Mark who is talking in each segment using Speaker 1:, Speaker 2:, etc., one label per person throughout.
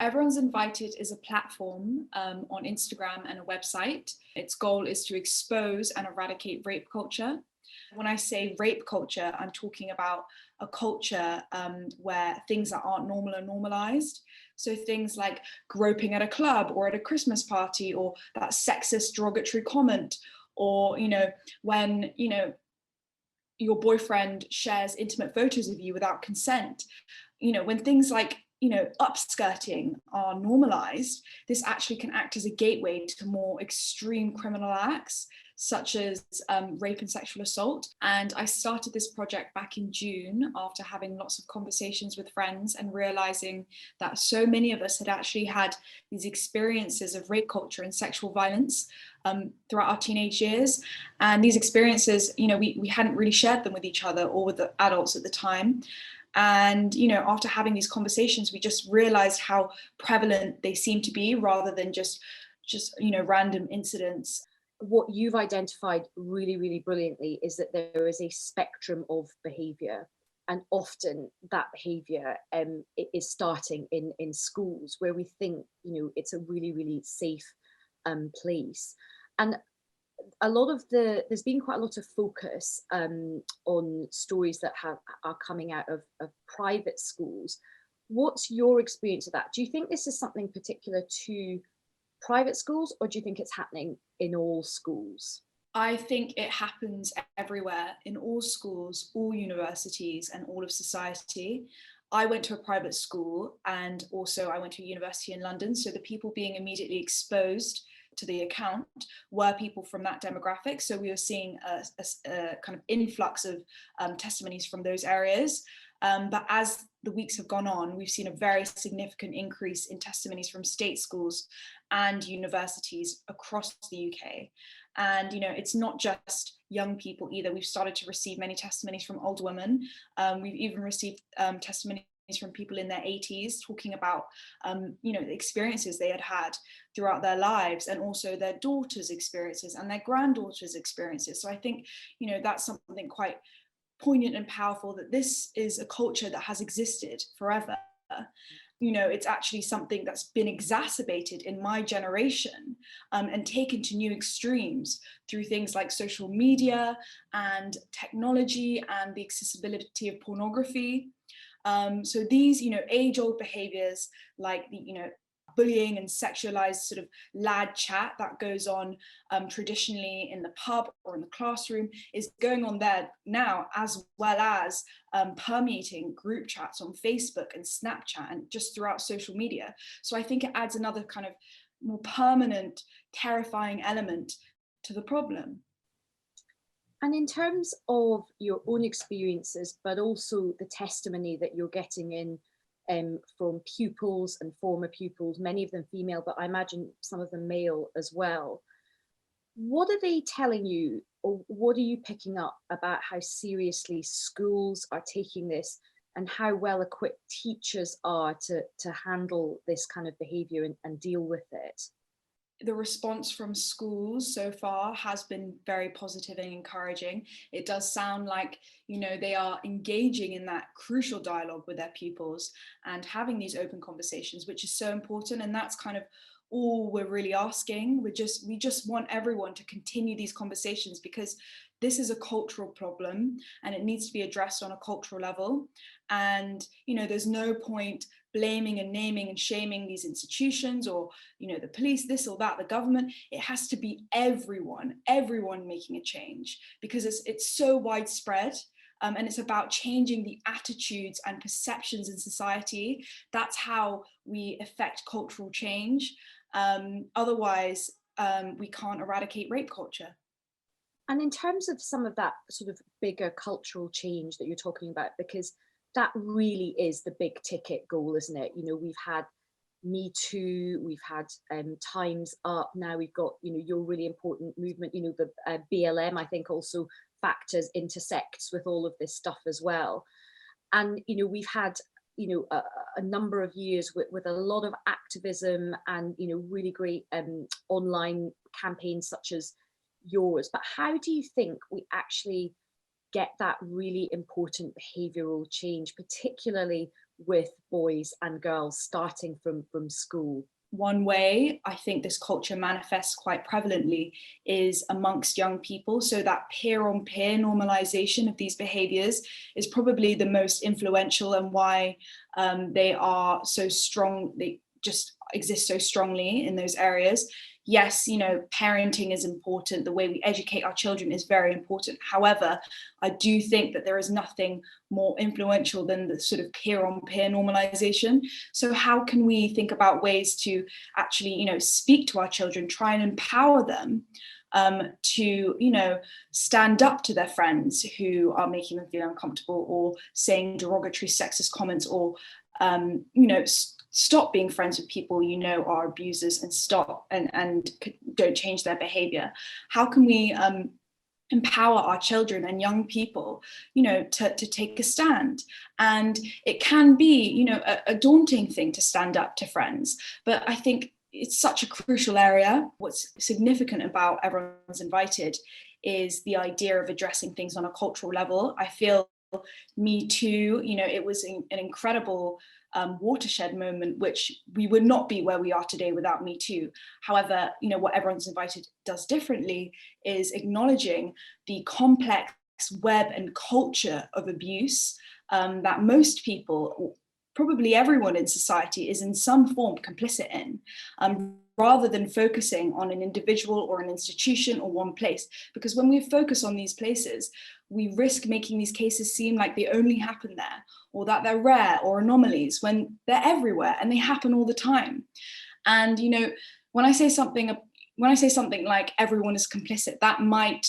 Speaker 1: Everyone's Invited is a platform on Instagram and a website. Its goal is to expose and eradicate rape culture. When I say rape culture, I'm talking about a culture where things that aren't normal are normalized. So things like groping at a club or at a Christmas party, or that sexist derogatory comment, or, when, your boyfriend shares intimate photos of you without consent. When things like upskirting are normalized, this actually can act as a gateway to more extreme criminal acts, such as rape and sexual assault. And I started this project back in June after having lots of conversations with friends and realizing that so many of us had actually had these experiences of rape culture and sexual violence throughout our teenage years. And these experiences, we hadn't really shared them with each other or with the adults at the time. And, after having these conversations, we just realized how prevalent they seem to be rather than just random incidents.
Speaker 2: What you've identified really, really brilliantly is that there is a spectrum of behaviour, and often that behaviour is starting in schools, where we think it's a really, really safe place. And there's been quite a lot of focus on stories that are coming out of private schools. What's your experience of that? Do you think this is something particular to private schools, or do you think it's happening in all schools?
Speaker 1: I think it happens everywhere, in all schools, all universities, and all of society. I went to a private school, and also I went to a university in London. So the people being immediately exposed to the account were people from that demographic. So we were seeing a kind of influx of testimonies from those areas. But as the weeks have gone on, we've seen a very significant increase in testimonies from state schools and universities across the UK. And, it's not just young people either. We've started to receive many testimonies from older women. We've even received testimonies from people in their 80s talking about, the experiences they had had throughout their lives, and also their daughters' experiences and their granddaughters' experiences. So I think, that's something quite poignant and powerful, that this is a culture that has existed forever. It's actually something that's been exacerbated in my generation and taken to new extremes through things like social media and technology and the accessibility of pornography. So these, age-old behaviors like the, bullying and sexualized sort of lad chat that goes on traditionally in the pub or in the classroom is going on there now, as well as permeating group chats on Facebook and Snapchat and just throughout social media. So I think it adds another kind of more permanent, terrifying element to the problem.
Speaker 2: And in terms of your own experiences, but also the testimony that you're getting in from pupils and former pupils, many of them female, but I imagine some of them male as well. What are they telling you, or what are you picking up about how seriously schools are taking this, and how well equipped teachers are to handle this kind of behaviour and deal with it?
Speaker 1: The response from schools so far has been very positive and encouraging. It does sound like, they are engaging in that crucial dialogue with their pupils and having these open conversations, which is so important. And that's kind of all we're really asking. We just want everyone to continue these conversations, because this is a cultural problem and it needs to be addressed on a cultural level. And, there's no point blaming and naming and shaming these institutions or, the police, this or that, the government. It has to be everyone making a change, because it's so widespread. And it's about changing the attitudes and perceptions in society. That's how we affect cultural change. Otherwise, we can't eradicate rape culture.
Speaker 2: And in terms of some of that sort of bigger cultural change that you're talking about, because that really is the big ticket goal, isn't it? We've had Me Too, we've had Time's Up, now we've got, your really important movement, the BLM, I think also factors, intersects with all of this stuff as well. And, we've had, a number of years with a lot of activism and, really great online campaigns such as yours. But how do you think we actually get that really important behavioural change, particularly with boys and girls starting from school?
Speaker 1: One way I think this culture manifests quite prevalently is amongst young people. So that peer-on-peer normalization of these behaviors is probably the most influential, and why they are so strong. They just exist so strongly in those areas. Yes, parenting is important. The way we educate our children is very important. However, I do think that there is nothing more influential than the sort of peer-on-peer normalization. So how can we think about ways to actually, speak to our children, try and empower them to, stand up to their friends who are making them feel uncomfortable, or saying derogatory sexist comments, or, stop being friends with people are abusers, and stop and don't change their behavior? How can we empower our children and young people, to take a stand? And it can be, a daunting thing to stand up to friends, but I think it's such a crucial area. What's significant about Everyone's Invited is the idea of addressing things on a cultural level. I feel Me Too, it was an incredible watershed moment, which we would not be where we are today without Me Too. However, what Everyone's Invited does differently is acknowledging the complex web and culture of abuse that most people, probably everyone in society, is in some form complicit in, rather than focusing on an individual or an institution or one place. Because when we focus on these places, we risk making these cases seem like they only happen there, or that they're rare or anomalies, when they're everywhere and they happen all the time. And when I say something like everyone is complicit, that might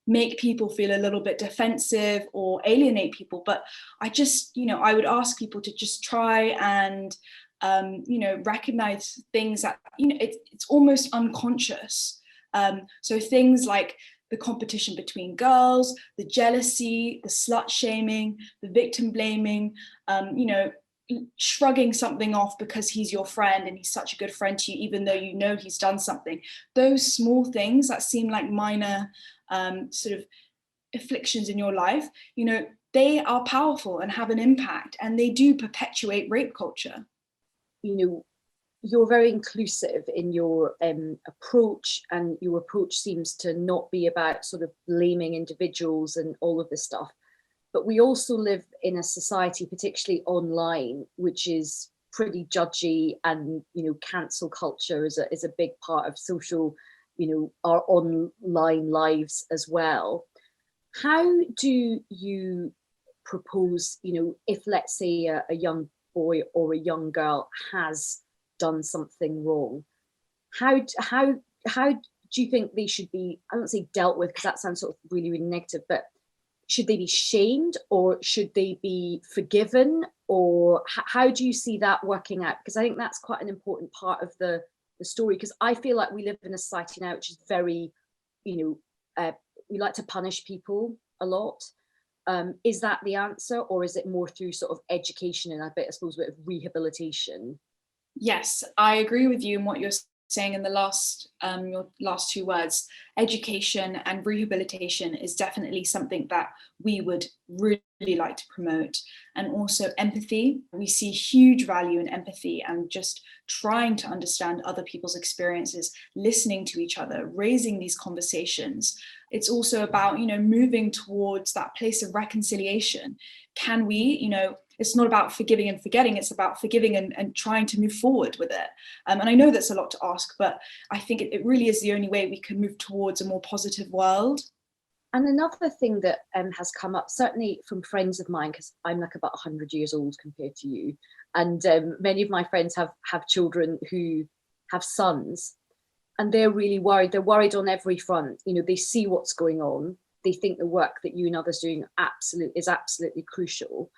Speaker 1: make people feel a little bit defensive or alienate people. But I would ask people to just try and recognize things that, it's almost unconscious. So things like the competition between girls, the jealousy, the slut shaming, the victim blaming, shrugging something off because he's your friend and he's such a good friend to you, even though he's done something. Those small things that seem like minor sort of afflictions in your life, they are powerful and have an impact, and they do perpetuate rape culture.
Speaker 2: You're very inclusive in your approach, and your approach seems to not be about sort of blaming individuals and all of this stuff. But we also live in a society, particularly online, which is pretty judgy, and cancel culture is a big part of social, our online lives as well. How do you propose, if let's say a young boy or a young girl has done something wrong, how do you think they should be, I don't say dealt with, because that sounds sort of really, really negative, but should they be shamed, or should they be forgiven, or how do you see that working out? Because I think that's quite an important part of the story, because I feel like we live in a society now which is very, we like to punish people a lot. Is that the answer, or is it more through sort of education and I suppose a bit of rehabilitation?
Speaker 1: Yes, I agree with you in what you're saying in the your last two words. Education and rehabilitation is definitely something that we would really like to promote. And also empathy. We see huge value in empathy and just trying to understand other people's experiences, listening to each other, raising these conversations. It's also about, moving towards that place of reconciliation. Can we, it's not about forgiving and forgetting, it's about forgiving and trying to move forward with it. And I know that's a lot to ask, but I think it really is the only way we can move towards a more positive world.
Speaker 2: And another thing that has come up, certainly from friends of mine, because I'm like about 100 years old compared to you, and many of my friends have children who have sons, and they're really worried. They're worried on every front. They see what's going on. They think the work that you and others are doing is absolutely crucial.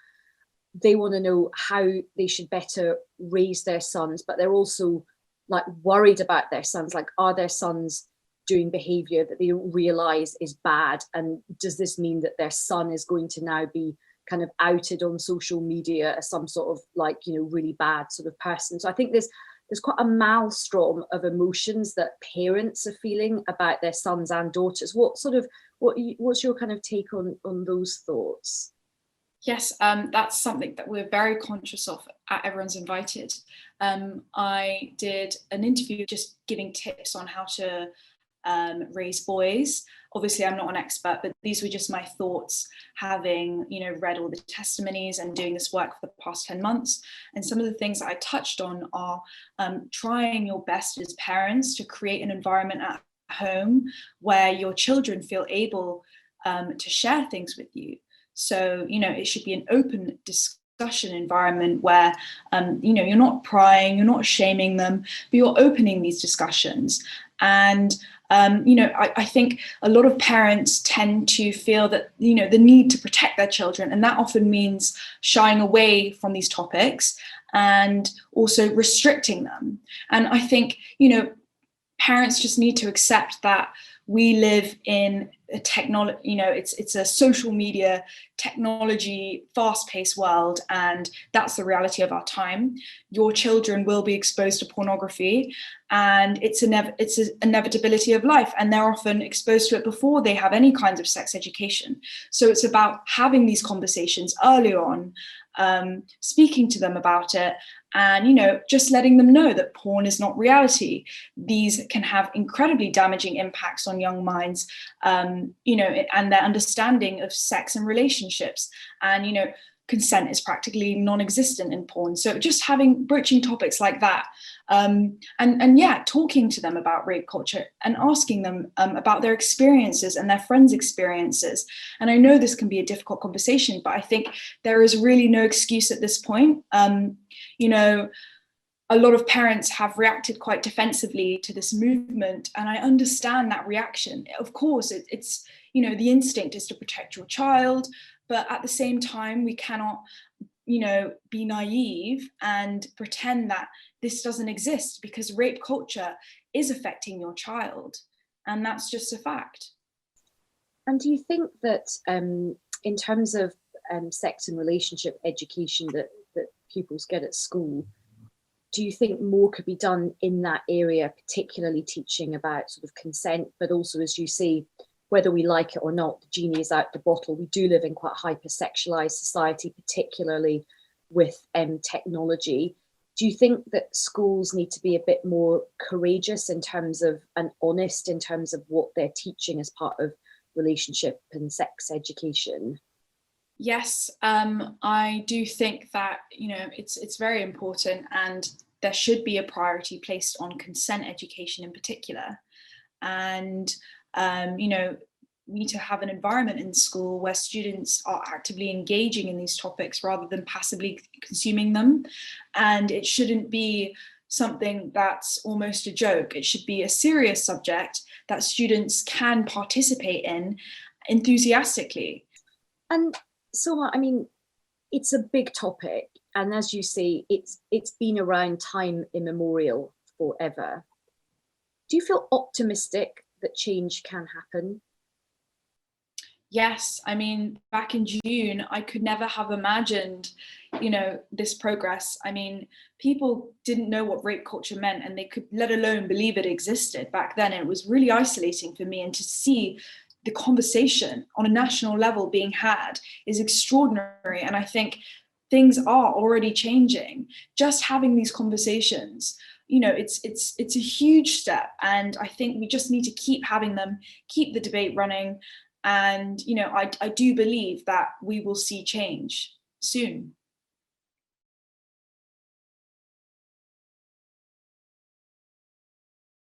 Speaker 2: They want to know how they should better raise their sons, but they're also like worried about their sons. Like, are their sons doing behavior that they don't realize is bad? And does this mean that their son is going to now be kind of outed on social media as some sort of really bad sort of person? So I think there's quite a maelstrom of emotions that parents are feeling about their sons and daughters. What's your kind of take on those thoughts?
Speaker 1: Yes, that's something that we're very conscious of at Everyone's Invited. I did an interview just giving tips on how to raise boys. Obviously, I'm not an expert, but these were just my thoughts, having read all the testimonies and doing this work for the past 10 months. And some of the things that I touched on are trying your best as parents to create an environment at home where your children feel able to share things with you. So, it should be an open discussion environment where, you're not prying, you're not shaming them, but you're opening these discussions. And, I think a lot of parents tend to feel that, the need to protect their children. And that often means shying away from these topics and also restricting them. And I think, parents just need to accept that we live in a technology, it's a social media technology, fast-paced world, and that's the reality of our time. Your children will be exposed to pornography, and it's an inevitability of life, and they're often exposed to it before they have any kinds of sex education. So it's about having these conversations early on, speaking to them about it, and just letting them know that porn is not reality. These can have incredibly damaging impacts on young minds, and their understanding of sex and relationships. And consent is practically non-existent in porn. So just broaching topics like that, and talking to them about rape culture and asking them about their experiences and their friends' experiences. And I know this can be a difficult conversation, but I think there is really no excuse at this point. A lot of parents have reacted quite defensively to this movement, and I understand that reaction. Of course, it's the instinct is to protect your child, but at the same time, we cannot, be naive and pretend that this doesn't exist, because rape culture is affecting your child, and that's just a fact.
Speaker 2: And do you think that in terms of sex and relationship education that pupils get at school, do you think more could be done in that area, particularly teaching about sort of consent, but also, as you say, whether we like it or not, the genie is out the bottle. We do live in quite a hyper-sexualized society, particularly with technology. Do you think that schools need to be a bit more courageous in terms of, and honest in terms of what they're teaching as part of relationship and sex education?
Speaker 1: Yes, I do think that it's very important, and there should be a priority placed on consent education in particular. And we need to have an environment in school where students are actively engaging in these topics rather than passively consuming them. And it shouldn't be something that's almost a joke. It should be a serious subject that students can participate in enthusiastically.
Speaker 2: And Soma, I mean, it's a big topic, and as you say, it's been around time immemorial, forever. Do you feel optimistic that change can happen?
Speaker 1: Yes, I mean, back in June, I could never have imagined, this progress. I mean, people didn't know what rape culture meant, and they could let alone believe it existed back then. And it was really isolating for me, and to see the conversation on a national level being had is extraordinary. And I think things are already changing. Just having these conversations, it's a huge step, and I think we just need to keep having them, keep the debate running. And I do believe that we will see change soon.